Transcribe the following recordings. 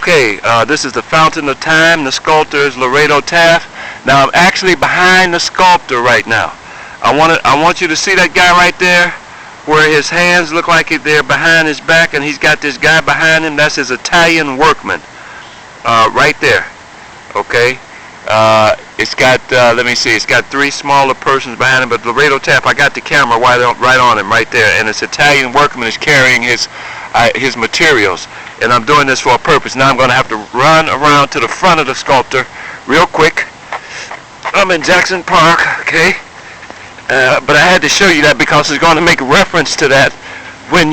Okay, this is the Fountain of Time. The sculptor is Laredo Taft. Now I'm actually behind the sculptor right now. I want you to see that guy right there, where his hands look like they're behind his back, and he's got this guy behind him. That's his Italian workman, right there. Okay. It's got, let me see, it's got three smaller persons behind him, but Laredo Taft, I got the camera right on him right there, and this Italian workman is carrying his materials, and I'm doing this for a purpose. Now I'm going to have to run around to the front of the sculptor real quick. I'm in Jackson Park, okay, but I had to show you that because it's going to make reference to that when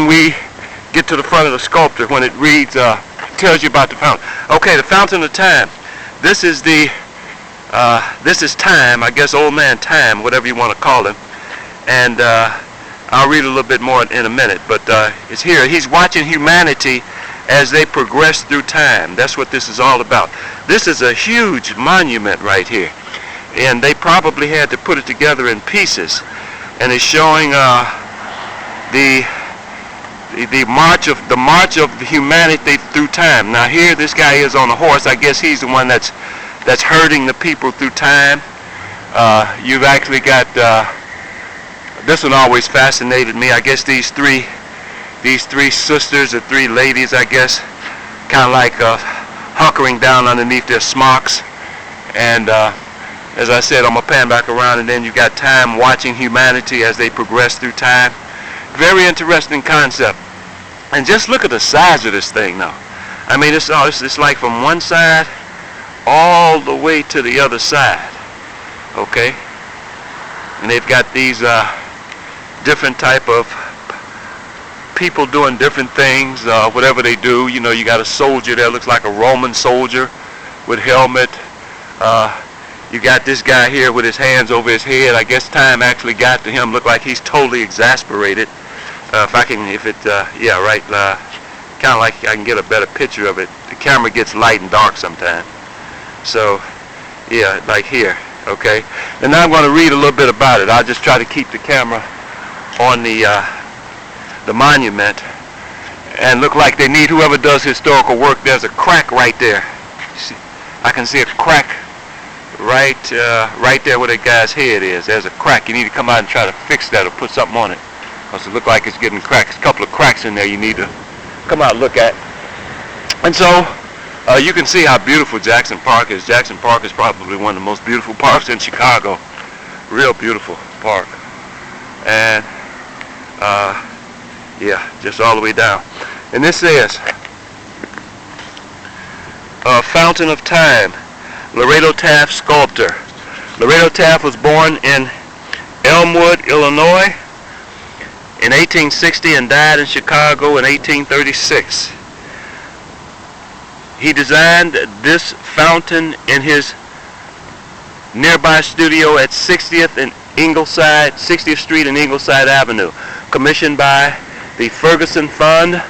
we get to the front of the sculptor, when it reads, tells you about the fountain. Okay, the Fountain of Time. This is Time, I guess Old Man Time, whatever you want to call him, and I'll read a little bit more in a minute, but it's here. He's watching humanity as they progress through time. That's what this is all about. This is a huge monument right here, and they probably had to put it together in pieces, and it's showing the march of humanity through time. Now here, this guy is on a horse. I guess he's the one that's herding the people through time. You've actually got this one always fascinated me. I guess these three sisters or three ladies, I guess, kind of like hunkering down underneath their smocks. And as I said, I'm gonna pan back around, and then you got time watching humanity as they progress through time. Very interesting concept. And just look at the size of this thing now. I mean, it's like from one side all the way to the other side. Okay? And they've got these different type of people doing different things, whatever they do. You know, you got a soldier there, looks like a Roman soldier with helmet. You got this guy here with his hands over his head. I guess time actually got to him. Look like he's totally exasperated. Yeah, right. Kind of like I can get a better picture of it. The camera gets light and dark sometimes. So, yeah, like here. Okay. And now I'm going to read a little bit about it. I'll just try to keep the camera on the monument, and look like they need whoever does historical work. There's a crack right there. See, I can see a crack right there where that guy's head is. There's a crack. You need to come out and try to fix that or put something on it, because it looks like it's getting cracked. There's a couple of cracks in there you need to come out and look at. And so you can see how beautiful Jackson Park is. Jackson Park is probably one of the most beautiful parks in Chicago. Real beautiful park. And yeah, just all the way down. And this says Fountain of Time, Laredo Taft sculptor. Laredo Taft was born in Elmwood, Illinois in 1860 and died in Chicago in 1836. He designed this fountain in his nearby studio at 60th Street and Ingleside Avenue, commissioned by the Ferguson Fund.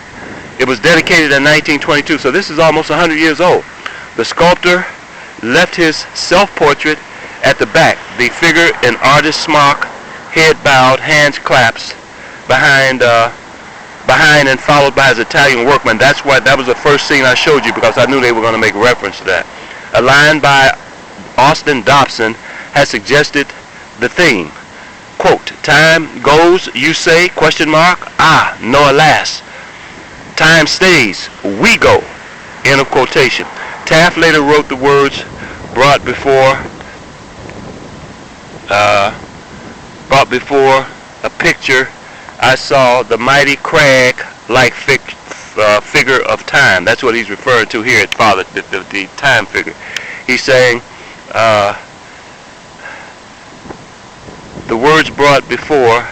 It was dedicated in 1922, so this is almost 100 years old. The sculptor left his self-portrait at the back, the figure in artist smock, head bowed, hands clasped, behind and followed by his Italian workman. That's why that was the first scene I showed you, because I knew they were going to make reference to that. A line by Austin Dobson has suggested the theme. Quote, time goes, you say, question mark, ah, no alas. Time stays, we go, end of quotation. Taft later wrote the words brought before a picture. I saw the mighty crag-like figure of time. That's what he's referring to here at Father, the time figure. He's saying the words brought before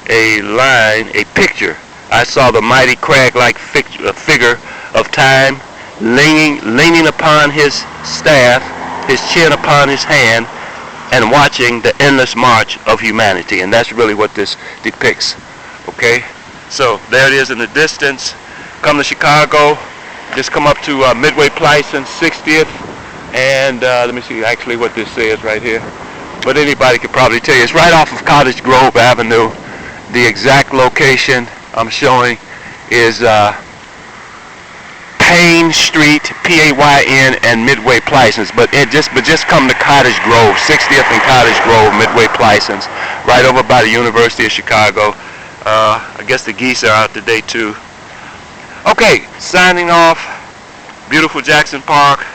a line, a picture. I saw the mighty crag-like figure of time leaning upon his staff, his chin upon his hand, and watching the endless march of humanity. And that's really what this depicts. Okay, so there it is in the distance. Come to Chicago, just come up to Midway Place and 60th, and let me see actually what this says right here. But anybody could probably tell you. It's right off of Cottage Grove Avenue. The exact location I'm showing is Main Street, P-A-Y-N, and Midway Plaisance. But just come to Cottage Grove, 60th and Cottage Grove, Midway Plaisance, right over by the University of Chicago. I guess the geese are out today too. Okay, signing off. Beautiful Jackson Park,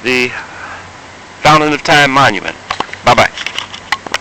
the Fountain of Time Monument. Bye-bye.